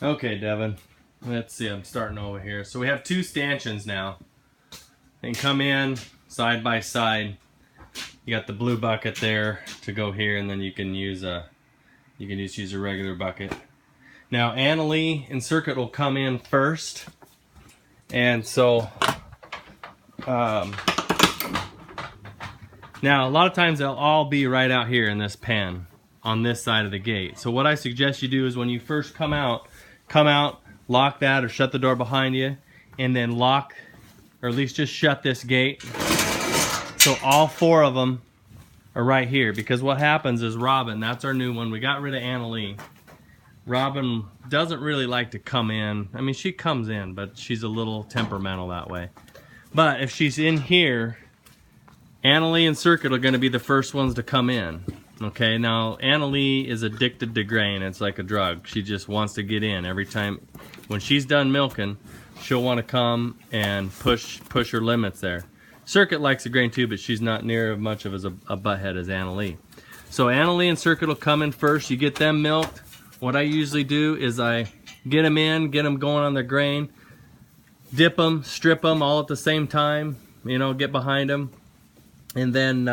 Okay, Devon. Let's see, I'm starting over here. So we have two stanchions now. They can come in side by side. You got the blue bucket there to go here, and then you can use just use a regular bucket. Now Annalee and Circuit will come in first, and so now a lot of times they'll all be right out here in this pen on this side of the gate. So what I suggest you do is when you first come out, lock that or shut the door behind you, and then lock, or at least just shut this gate. So all four of them are right here, because what happens is Robin, that's our new one, we got rid of Annalee. Robin doesn't really like to come in. I mean, she comes in, but she's a little temperamental that way. But if she's in here, Annalee and Circuit are going to be the first ones to come in. Okay, now Annalee is addicted to grain. It's like a drug. She just wants to get in every time. When she's done milking, she'll want to come and push her limits there. Circuit likes the grain too, but she's not near as much of a butthead as Annalee. So Annalee and Circuit will come in first. You get them milked. What I usually do is I get them in, get them going on their grain, dip them, strip them all at the same time. You know, get behind them, and then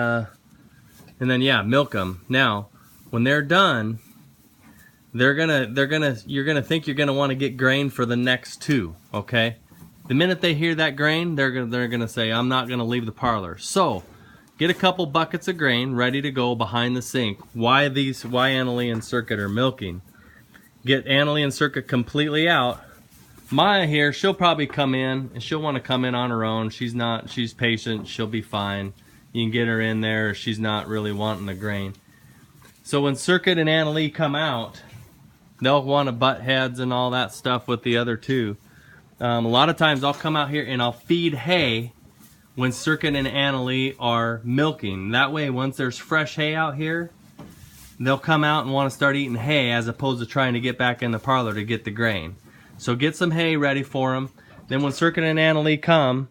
yeah, milk them. Now, when they're done, you're gonna think you're gonna want to get grain for the next two. Okay. The minute they hear that grain, they're gonna say, I'm not gonna leave the parlor. So, get a couple buckets of grain ready to go behind the sink. Why Annalee and Circuit are milking? Get Annalee and Circuit completely out. Maya here, she'll probably come in, and she'll want to come in on her own. She's patient, she'll be fine. You can get her in there if she's not really wanting the grain. So when Circuit and Annalee come out, they'll want to butt heads and all that stuff with the other two. A lot of times I'll come out here and I'll feed hay when Circuit and Annalee are milking. That way, once there's fresh hay out here, they'll come out and want to start eating hay as opposed to trying to get back in the parlor to get the grain. So get some hay ready for them. Then when Circuit and Annalee come,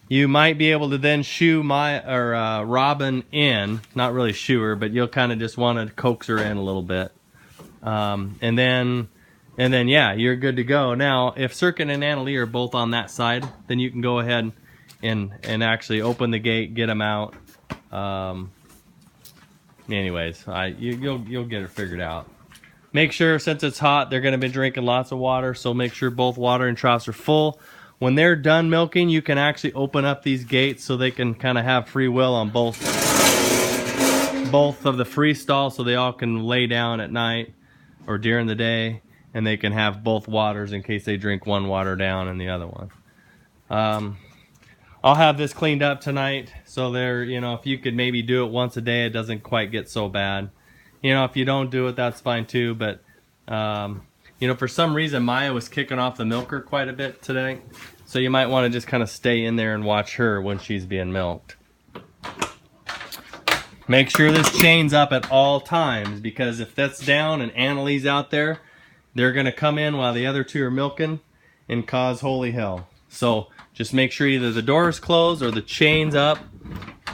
you might be able to then shoo Robin in. Not really shoo her, but you'll kind of just want to coax her in a little bit. And then yeah, you're good to go. Now, if Circuit and Annalee are both on that side, then you can go ahead and actually open the gate, get them out. Anyways, you'll get it figured out. Make sure, since it's hot, they're going to be drinking lots of water, so make sure both watering troughs are full. When they're done milking, you can actually open up these gates so they can kind of have free will on both of the free stalls, so they all can lay down at night or during the day, and they can have both waters in case they drink one water down and the other one. I'll have this cleaned up tonight, so if you could maybe do it once a day, it doesn't quite get so bad. If you don't do it, that's fine too, but for some reason Maya was kicking off the milker quite a bit today, so you might want to just kind of stay in there and watch her when she's being milked. Make sure this chain's up at all times, because if that's down and Annalee's out there, they're going to come in while the other two are milking and cause holy hell. So just make sure either the door is closed or the chain's up.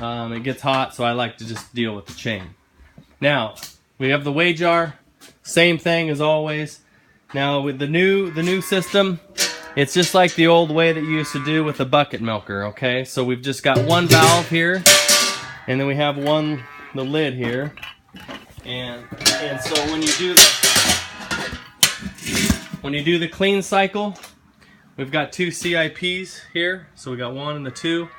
It gets hot, so I like to just deal with the chain. Now, we have the weigh jar. Same thing as always. Now, with the new system, it's just like the old way that you used to do with the bucket milker, okay? So we've just got one valve here, and then we have the lid here. And so when you do the clean cycle, we've got two CIPs here. So we got one and the two.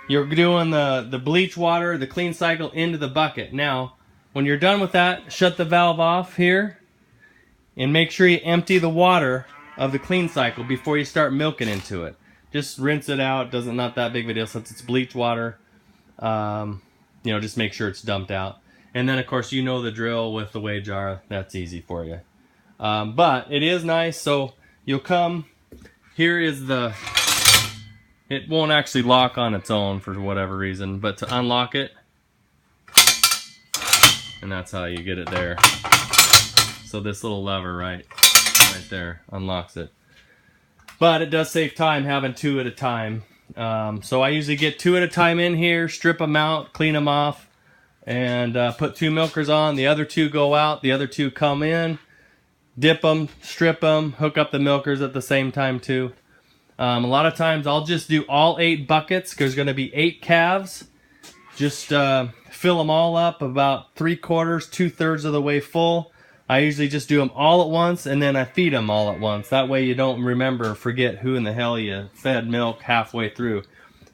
You're doing the bleach water, the clean cycle, into the bucket. Now, when you're done with that, shut the valve off here and make sure you empty the water of the clean cycle before you start milking into it. Just rinse it out. Not that big of a deal since it's bleach water. Just make sure it's dumped out. And then, of course, the drill with the weigh jar. That's easy for you. But it is nice. So you'll come. Here is it won't actually lock on its own for whatever reason, but to unlock it, and that's how you get it there. So this little lever right there unlocks it. But it does save time having two at a time. So I usually get two at a time in here, strip them out, clean them off, and put two milkers on. The other two go out, the other two come in. dip them, strip them, hook up the milkers at the same time too. A lot of times I'll just do all 8 buckets because there's going to be 8 calves. Just fill them all up about 3/4, 2/3 of the way full. I usually just do them all at once, and then I feed them all at once. That way you don't forget who in the hell you fed milk halfway through.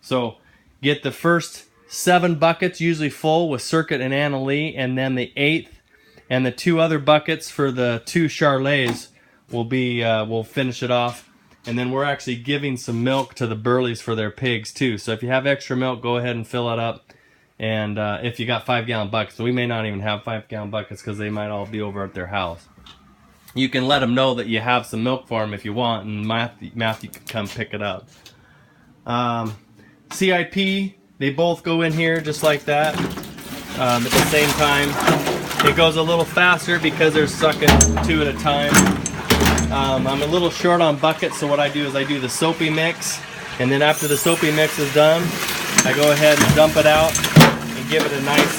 So get the first 7 buckets usually full with Circuit and Anna Lee, and then the 8th and the 2 other buckets for the 2 Charlets will be we'll finish it off. And then we're actually giving some milk to the Burleys for their pigs too. So if you have extra milk, go ahead and fill it up. And if you got 5-gallon buckets, we may not even have 5-gallon buckets because they might all be over at their house. You can let them know that you have some milk for them if you want, and Matthew can come pick it up. CIP, they both go in here just like that at the same time. It goes a little faster because they're sucking 2 at a time. I'm a little short on buckets, so what I do is I do the soapy mix, and then after the soapy mix is done, I go ahead and dump it out and give it a nice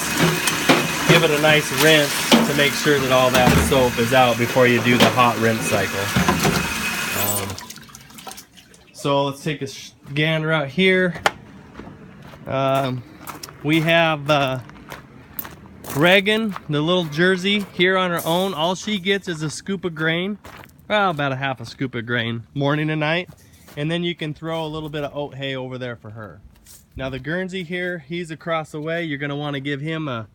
rinse to make sure that all that soap is out before you do the hot rinse cycle. So let's take a gander out here. We have Reagan, the little Jersey, here on her own. All she gets is a scoop of grain, well, about a half a scoop of grain, morning and night. And then you can throw a little bit of oat hay over there for her. Now the Guernsey here, he's across the way. You're gonna wanna give him a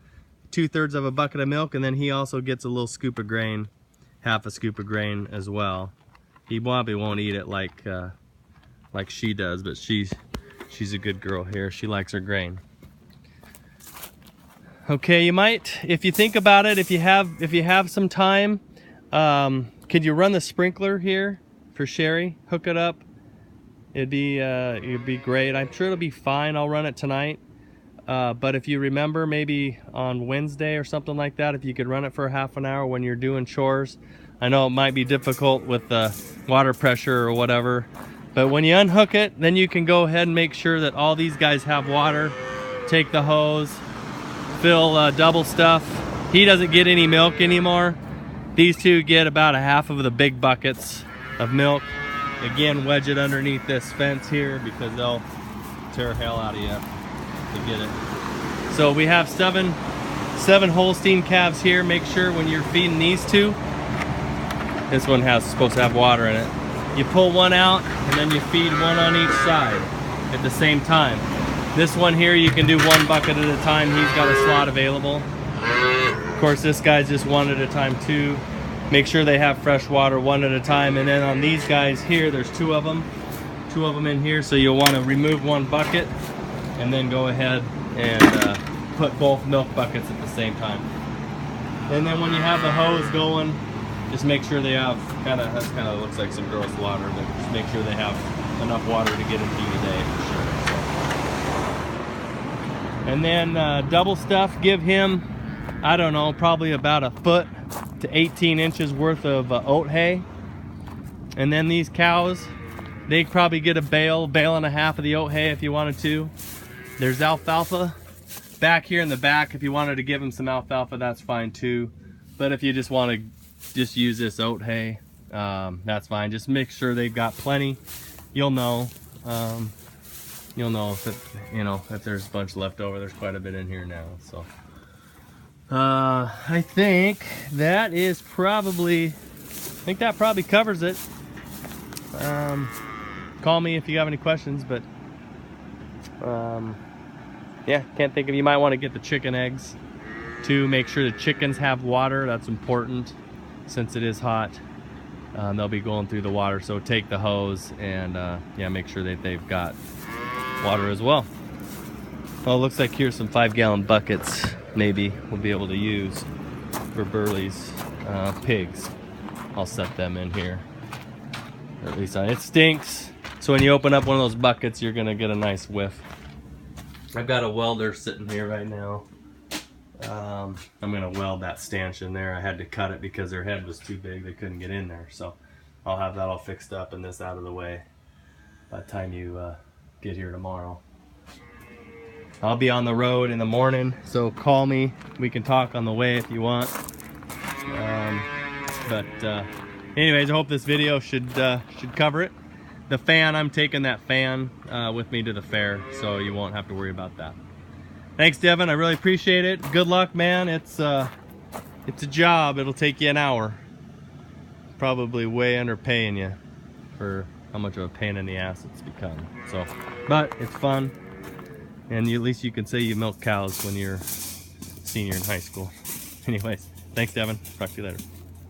2/3 of a bucket of milk, and then he also gets a little scoop of grain, half a scoop of grain as well. He probably won't eat it like she does, but she's a good girl here. She likes her grain. Okay, you might, if you think about it, if you have some time, could you run the sprinkler here for Sherry? Hook it up. It'd be great. I'm sure it'll be fine. I'll run it tonight. But if you remember, maybe on Wednesday or something like that, if you could run it for half an hour when you're doing chores. I know it might be difficult with the water pressure or whatever, but when you unhook it, then you can go ahead and make sure that all these guys have water. Take the hose, fill double stuff. He doesn't get any milk anymore. These two get about a half of the big buckets of milk. Again, wedge it underneath this fence here because they'll tear hell out of you to get it. So we have seven Holstein calves here. Make sure when you're feeding these two, this one supposed to have water in it. You pull one out and then you feed one on each side at the same time. This one here, you can do 1 bucket at a time. He's got a slot available. Of course, this guy's just 1 at a time too. Make sure they have fresh water 1 at a time. And then on these guys here, there's 2 of them. 2 of them in here, so you'll want to remove 1 bucket and then go ahead and put both milk buckets at the same time. And then when you have the hose going, just make sure they have that kind of looks like some gross water, but just make sure they have enough water to get into you today for sure. So. And then double stuff, give him, I don't know, probably about 1 foot to 18 inches worth of oat hay. And then these cows, they probably get a bale and a half of the oat hay if you wanted to. There's alfalfa back here in the back. If you wanted to give them some alfalfa, that's fine too. But if you just want to use this oat hay, that's fine. Just make sure they've got plenty. You'll know if there's a bunch left over. There's quite a bit in here now. So I think that probably covers it. Call me if you have any questions, but yeah, can't think of, you might want to get the chicken eggs too. Make sure the chickens have water. That's important since it is hot. They'll be going through the water, so take the hose and yeah, make sure that they've got water as well. Well, it looks like here's some 5-gallon buckets maybe we'll be able to use for Burley's pigs. I'll set them in here, or at least it stinks, so when you open up one of those buckets, you're gonna get a nice whiff. I've got a welder sitting here right now. I'm gonna weld that stanchion there. I had to cut it because their head was too big, they couldn't get in there, so I'll have that all fixed up and this out of the way by the time you get here tomorrow. I'll be on the road in the morning, so call me. We can talk on the way if you want. But anyways, I hope this video should cover it. The fan, I'm taking that fan with me to the fair, so you won't have to worry about that. Thanks, Devon. I really appreciate it. Good luck, man. It's a job. It'll take you an hour. Probably way underpaying you for how much of a pain in the ass it's become. So, but it's fun, and at least you can say you milk cows when you're a senior in high school. Anyways, thanks, Devon. Talk to you later.